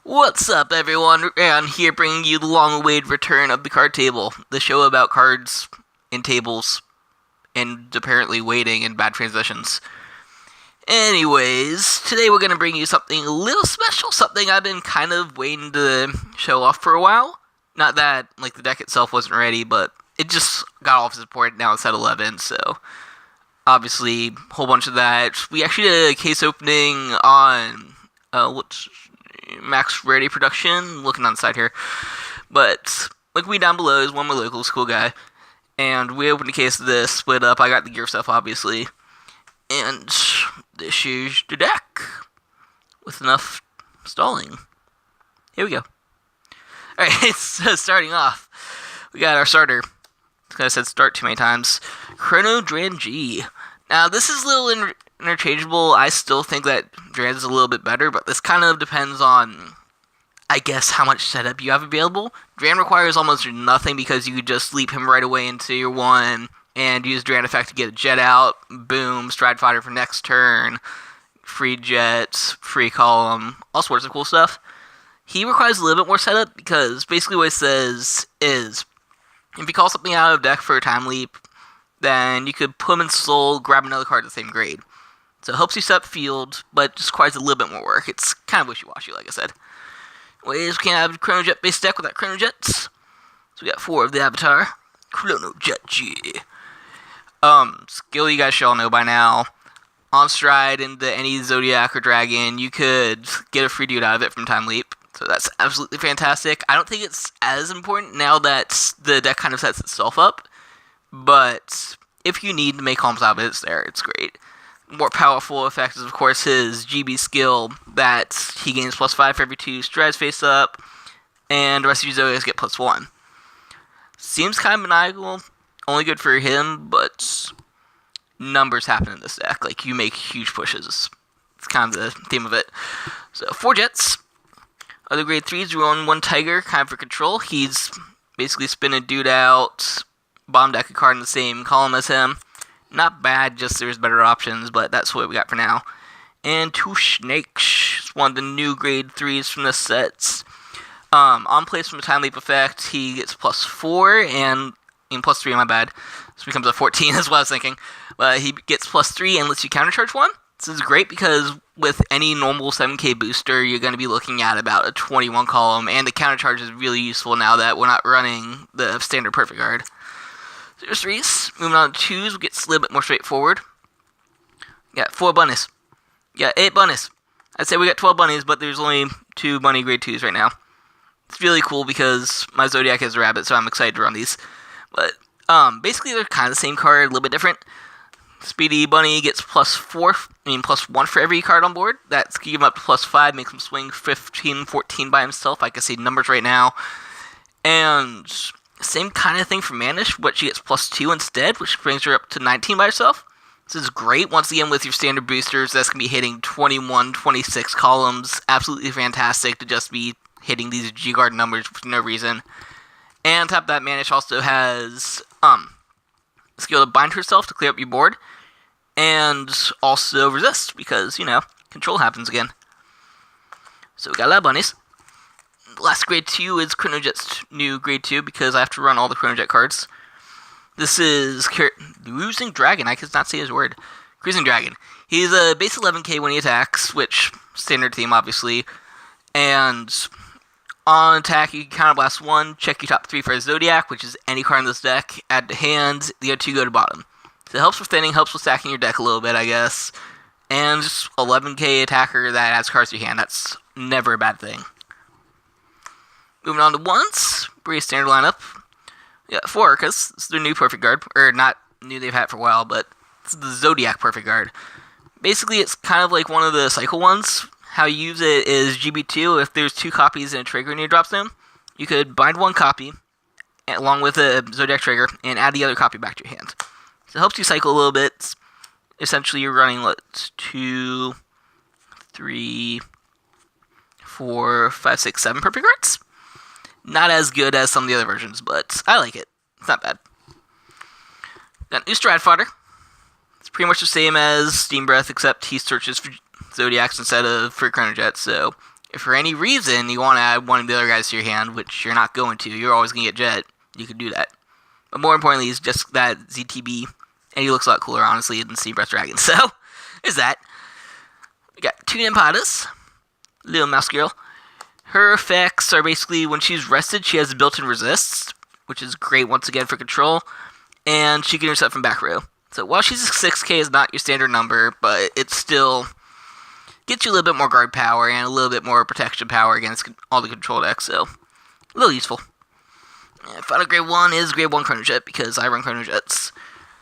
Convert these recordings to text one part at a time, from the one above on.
What's up, everyone? Reon here, bringing you the long-awaited return of the card table, the show about cards and tables, and apparently waiting and bad transitions. Anyways, today we're gonna bring you something a little special, something I've been kind of waiting to show off for a while. Not that, the deck itself wasn't ready, but it just got off support, now it's at 11, so obviously, a whole bunch of that. We actually did a case opening on, Max Ready Production, looking on the side here, but link me down below is one of my locals, cool guy, and we opened a case of this, split up. I got the gear stuff, obviously, and this is the deck, with enough stalling. Here we go. Alright, so starting off, we got our starter. I said start too many times. Chrono Dran G. Now, this is a little interchangeable. I still think that Dran is a little bit better, but this kind of depends on, I guess, how much setup you have available. Dran requires almost nothing because you could just leap him right away into your one and use Dran effect to get a jet out. Boom, Stride Fighter for next turn. Free jets, free column, all sorts of cool stuff. He requires a little bit more setup because basically what it says is, if you call something out of deck for a time leap, then you could put him in soul, grab another card at the same grade. So it helps you set up field, but just requires a little bit more work. It's kind of wishy-washy, like I said. Anyways, we can have a Chrono Jet based deck without Chrono Jets. So we got 4 of the Avatar. Chrono Jet G. Skill you guys should all know by now. On stride into any Zodiac or Dragon, you could get a free dude out of it from time leap. So that's absolutely fantastic. I don't think it's as important now that the deck kind of sets itself up. But if you need to make columns out of it, it's there. It's great. More powerful effect is, of course, his GB skill that he gains +5 for every 2 strides face up. And the rest of your Zodiacs get +1. Seems kind of maniacal. Only good for him, but numbers happen in this deck. Like, you make huge pushes. It's kind of the theme of it. So, 4 jets. Other grade 3s, we run 1 Tiger, kind of for control. He's basically spinning dude out, bomb deck a card in the same column as him. Not bad, just there's better options, but that's what we got for now. And 2 Snakes. It's one of the new grade 3s from this set. On place from a time leap effect, he gets +4, and +3, my bad. This becomes a 14, is what I was thinking. But he gets +3 and lets you countercharge 1. This is great because with any normal 7k booster, you're going to be looking at about a 21 column, and the counter charge is really useful now that we're not running the standard perfect guard. So there's 3s. Moving on to 2s, we get a little bit more straightforward. We got 4 bunnies. We got 8 bunnies. I'd say we got 12 bunnies, but there's only 2 bunny grade 2s right now. It's really cool because my Zodiac is a rabbit, so I'm excited to run these. But basically they're kind of the same card, a little bit different. Speedy Bunny gets +1 for every card on board. That's give him up to +5, makes him swing 15, 14 by himself. I can see numbers right now. And same kind of thing for Manish, but she gets +2 instead, which brings her up to 19 by herself. This is great. Once again, with your standard boosters, that's going to be hitting 21, 26 columns. Absolutely fantastic to just be hitting these G-Guard numbers for no reason. And on top of that, Manish also has skill to bind herself to clear up your board, and also resist, because, control happens again. So we got a lot of bunnies. The last grade 2 is Chrono Jet's new grade 2, because I have to run all the Chrono Jet cards. This is Cruising Dragon, I cannot say his word. Cruising Dragon. He's a base 11k when he attacks, which, standard theme, obviously, and on attack, you can counterblast 1, check your top 3 for a Zodiac, which is any card in this deck, add to hand, the other 2 go to bottom. So it helps with thinning, helps with stacking your deck a little bit, I guess. And just 11k attacker that adds cards to your hand, that's never a bad thing. Moving on to 1s, pretty standard lineup. We got 4 Orcas, this is their new perfect guard, or not new, they've had it for a while, but it's the Zodiac perfect guard. Basically, it's kind of like one of the cycle ones. How you use it is GB2, if there's 2 copies in a trigger in your drop zone, you could bind 1 copy along with a Zodiac trigger and add the other copy back to your hand. So it helps you cycle a little bit. Essentially, you're running 2, 3, 4, 5, 6, 7 perfect cards. Not as good as some of the other versions, but I like it. It's not bad. Got new Stride Fighter. It's pretty much the same as Steam Breath, except he searches for Zodiacs instead of for Chrono Jet, so if for any reason you want to add one of the other guys to your hand, which you're not going to, you're always going to get Jet, you can do that. But more importantly is just that ZTB, and he looks a lot cooler, honestly, than Sea Breath Dragon. So, there's that. We got 2 Nympadas, little mouse girl. Her effects are basically, when she's rested, she has built-in resists, which is great once again for control, and she can intercept from back row. So while she's a 6k is not your standard number, but it still gets you a little bit more guard power and a little bit more protection power against all the control decks, so a little useful. And final grade 1 is grade 1 Chrono Jet, because I run Chrono Jets.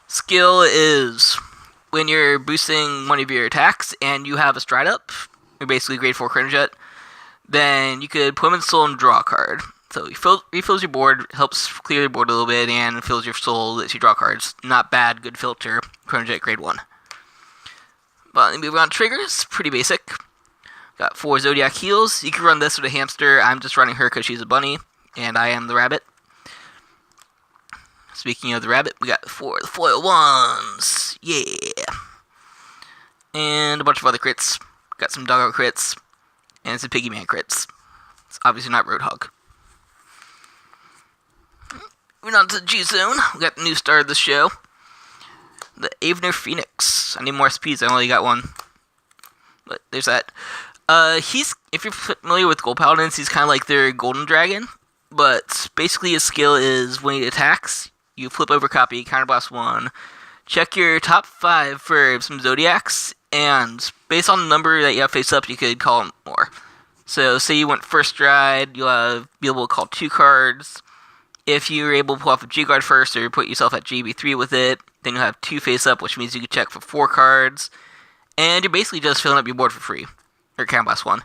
Skill is when you're boosting one of your attacks and you have a stride up, you're basically grade 4 Chrono Jet, then you could put him in soul and draw a card. So he refills your board, helps clear your board a little bit, and fills your soul, lets you draw cards. Not bad, good filter, Chrono Jet grade 1. But moving on to triggers, pretty basic. Got 4 Zodiac heals. You can run this with a hamster. I'm just running her because she's a bunny, and I am the rabbit. Speaking of the rabbit, we got 4 the foil ones. Yeah. And a bunch of other crits. Got some doggo crits, and some piggy man crits. It's obviously not Roadhog. Moving on to the G-Zone, we got the new star of the show, the Avener Phoenix. I need more SPs, I only got 1. But there's that. If you're familiar with Gold Paladins, he's kind of like their Golden Dragon. But basically his skill is when he attacks, you flip over copy, counterblast 1, check your top 5 for some Zodiacs, and based on the number that you have face up, you could call them more. So say you went first stride, you'll be able to call 2 cards. If you're able to pull off a G-Guard first, or put yourself at GB3 with it, then you'll have 2 face-up, which means you can check for 4 cards. And you're basically just filling up your board for free. Or Counterblast 1.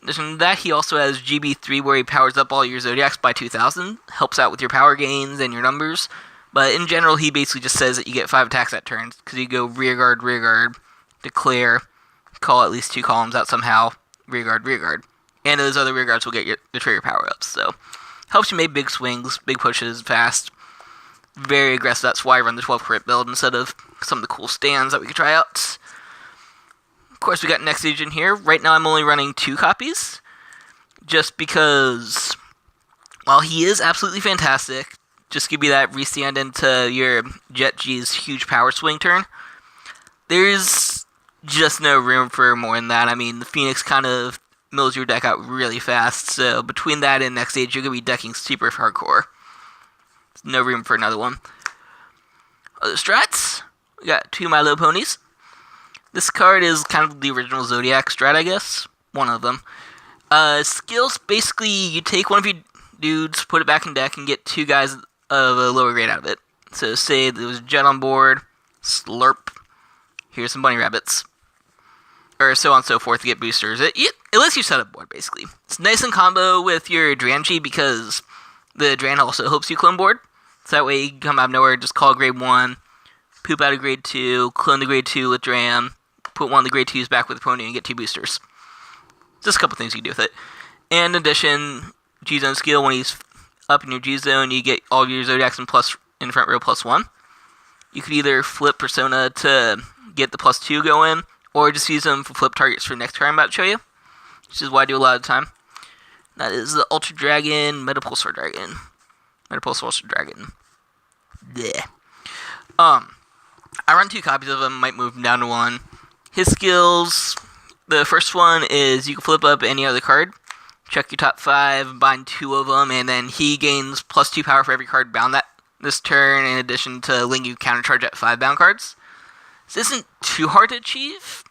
In addition to that, he also has GB3, where he powers up all your Zodiacs by 2,000. Helps out with your power gains and your numbers. But in general, he basically just says that you get 5 attacks at turns. Because you go rear guard, declare, call at least 2 columns out somehow, rear guard. And those other rear guards will get the trigger power-ups, so helps you make big swings, big pushes, fast. Very aggressive. That's why I run the 12 crit build instead of some of the cool stands that we could try out. Of course, we got Next Age in here. Right now, I'm only running 2 copies. Just because, while he is absolutely fantastic, just give me that restand into your Jet G's huge power swing turn. There's just no room for more than that. I mean, the Phoenix kind of mills your deck out really fast, so between that and Next Age, you're going to be decking super hardcore. There's no room for another one. Other strats, we got 2 My Little Ponies. This card is kind of the original Zodiac strat, I guess. One of them. Skills, basically, you take one of your dudes, put it back in deck, and get 2 guys of a lower grade out of it. So say there was Jet on board, slurp, here's some bunny rabbits. Or so on and so forth to get boosters. It lets you set up board, basically. It's nice in combo with your Dranchi because the Dran also helps you clone board. So that way you can come out of nowhere, just call grade 1, poop out a grade 2, clone the grade 2 with Dram, put one of the grade 2s back with the pony and get 2 boosters. Just a couple things you can do with it. And in addition, G-Zone skill, when he's up in your G-Zone, you get all of your Zodiacs in front row +1. You could either flip Persona to get the +2 going, or just use them for flip targets for next card I'm about to show you, which is what I do a lot of the time. That is the Ultra Dragon, Metapulsar Dragon. Metapulsar Dragon. Yeah. I run 2 copies of him, might move him down to 1. His skills, the first one is you can flip up any other card, check your top 5, bind 2 of them, and then he gains +2 power for every card bound this turn, in addition to letting you countercharge at 5 bound cards. This isn't too hard to achieve,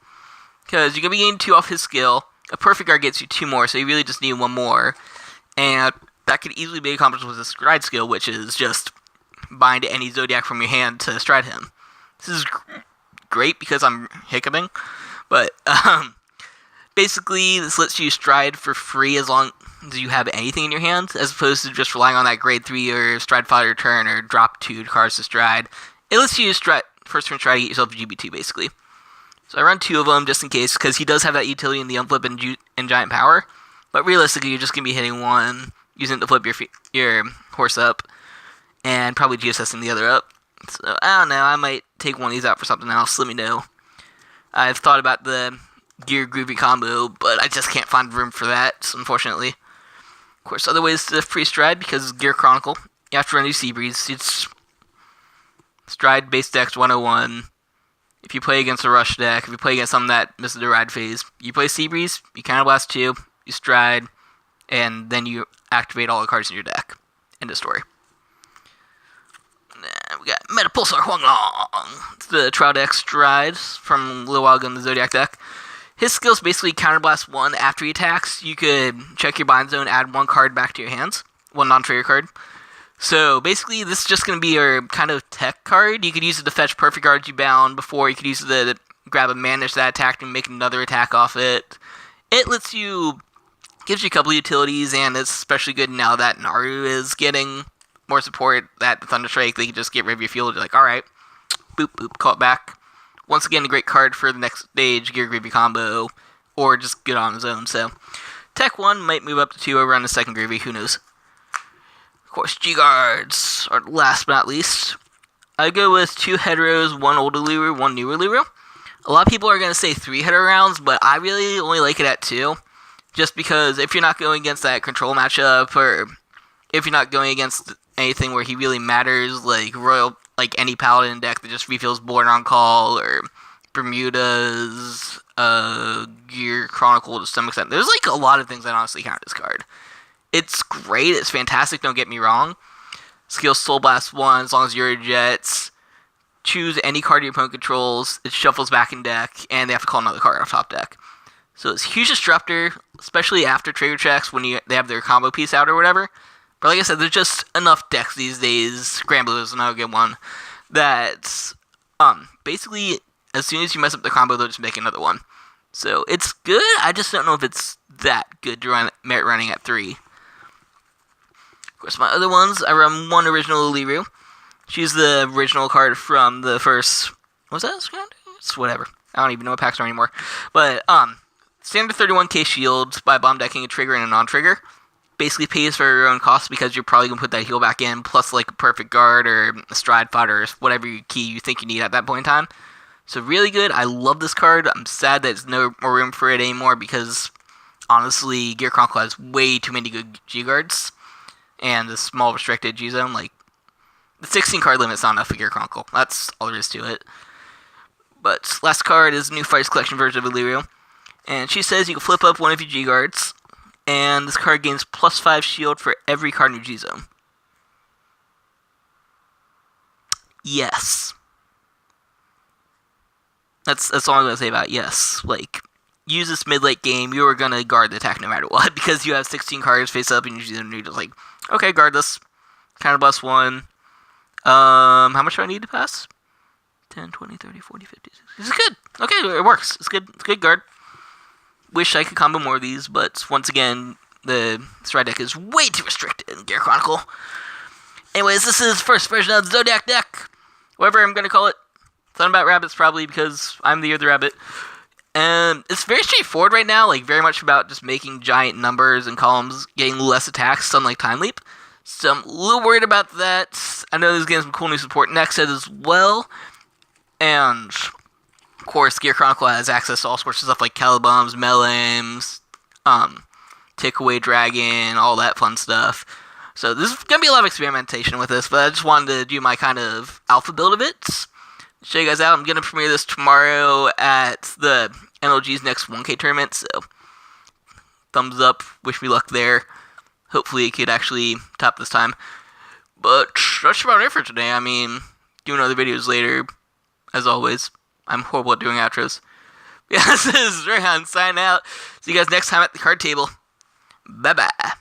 because you're going to be getting 2 off his skill. A perfect guard gets you 2 more, so you really just need 1 more. And that could easily be accomplished with a stride skill, which is just bind any Zodiac from your hand to stride him. This is great because I'm hiccuping, but basically this lets you stride for free as long as you have anything in your hand, as opposed to just relying on that grade 3 or stride fodder turn or drop 2 cards to stride. It lets you first turn stride to get yourself a GB2, basically. So I run 2 of them just in case, because he does have that utility in the unflip and giant power. But realistically, you're just going to be hitting 1, using it to flip your horse up, and probably GSSing the other up. So I don't know, I might take one of these out for something else, let me know. I've thought about the Gear Groovy combo, but I just can't find room for that, unfortunately. Of course, other ways to free stride, because Gear Chronicle, you have to run your Seabreeze. It's stride base decks 101. If you play against a rush deck, if you play against something that misses the ride phase, you play Seabreeze, you counterblast 2, you stride, and then you activate all the cards in your deck. End of story. And we got Metapulsar Huanglong. It's the trial deck stride from a little while ago in the Zodiac deck. His skills basically counterblast 1 after he attacks. You could check your bind zone, add 1 card back to your hands, 1 non-trigger card. So basically, this is just going to be your kind of tech card. You could use it to fetch perfect cards you bound before. You could use it to grab a manage that attack and make another attack off it. It gives you a couple of utilities, and it's especially good now that Naru is getting more support. That Thunderstrike, they can just get rid of your field. You're like, alright, boop, boop, call it back. Once again, a great card for the next stage, Gear Groovy combo, or just get on his own. So, Tech 1 might move up to 2 over on the second Groovy, who knows. Of course, G-Guards are last but not least. I go with 2 heteros, 1 older Liru, 1 newer Liru. A lot of people are going to say 3 hetero rounds, but I really only like it at 2. Just because if you're not going against that control matchup, or if you're not going against anything where he really matters, like any Paladin deck that just refills board on call, or Bermuda's Gear Chronicle to some extent. There's like a lot of things that honestly count this card. It's great, it's fantastic, don't get me wrong. Skill Soul Blast 1, as long as you're Jets. Choose any card your opponent controls, it shuffles back in deck, and they have to call another card off top deck. So it's huge disruptor, especially after trigger checks when they have their combo piece out or whatever. But like I said, there's just enough decks these days, Scrambler is another good one, that basically as soon as you mess up the combo, they'll just make another one. So it's good, I just don't know if it's that good to merit running at 3. Of course, my other ones, I run 1 original Liru. She's the original card from the first, what was that? It's whatever. I don't even know what packs are anymore. But, standard 31k shield by bomb decking a trigger and a non-trigger. Basically pays for your own cost because you're probably going to put that heal back in, plus like a perfect guard or a stride fighter or whatever key you think you need at that point in time. So really good. I love this card. I'm sad that there's no more room for it anymore because, honestly, Gear Chronicle has way too many good G-Guards. And the small restricted G-Zone, like, the 16 card limit's not enough for Gear Chronicle. That's all there is to it. But last card is the new Fighters Collection version of Illyrio. And she says you can flip up one of your G-Guards. And this card gains +5 shield for every card in your G-Zone. Yes. That's all I'm going to say about it. Yes. Like, use this mid-late game, you are going to guard the attack no matter what. Because you have 16 cards face up and you're just like, okay, guard this. Counterblast 1. How much do I need to pass? 10, 20, 30, 40, 50, 60. This is good. Okay, it works. It's good. It's good guard. Wish I could combo more of these, but once again, the stride deck is way too restricted in Gear Chronicle. Anyways, this is the first version of the Zodiac deck. Whatever I'm going to call it. Thunderbat Rabbits, probably, because I'm the other rabbit. And it's very straightforward right now, like very much about just making giant numbers and columns, getting less attacks, unlike Time Leap. So I'm a little worried about that. I know there's getting some cool new support next set as well. And, of course, Gear Chronicle has access to all sorts of stuff like Calibums, Melems, Takeaway Dragon, all that fun stuff. So there's going to be a lot of experimentation with this, but I just wanted to do my kind of alpha build of it. Show you guys out. I'm going to premiere this tomorrow at the NLG's next 1K tournament, so thumbs up, wish me luck there. Hopefully it could actually top this time. But that's about it for today. I mean, doing other videos later, as always. I'm horrible at doing outros. Yeah, this is Rehan signing out. See you guys next time at the card table. Bye-bye.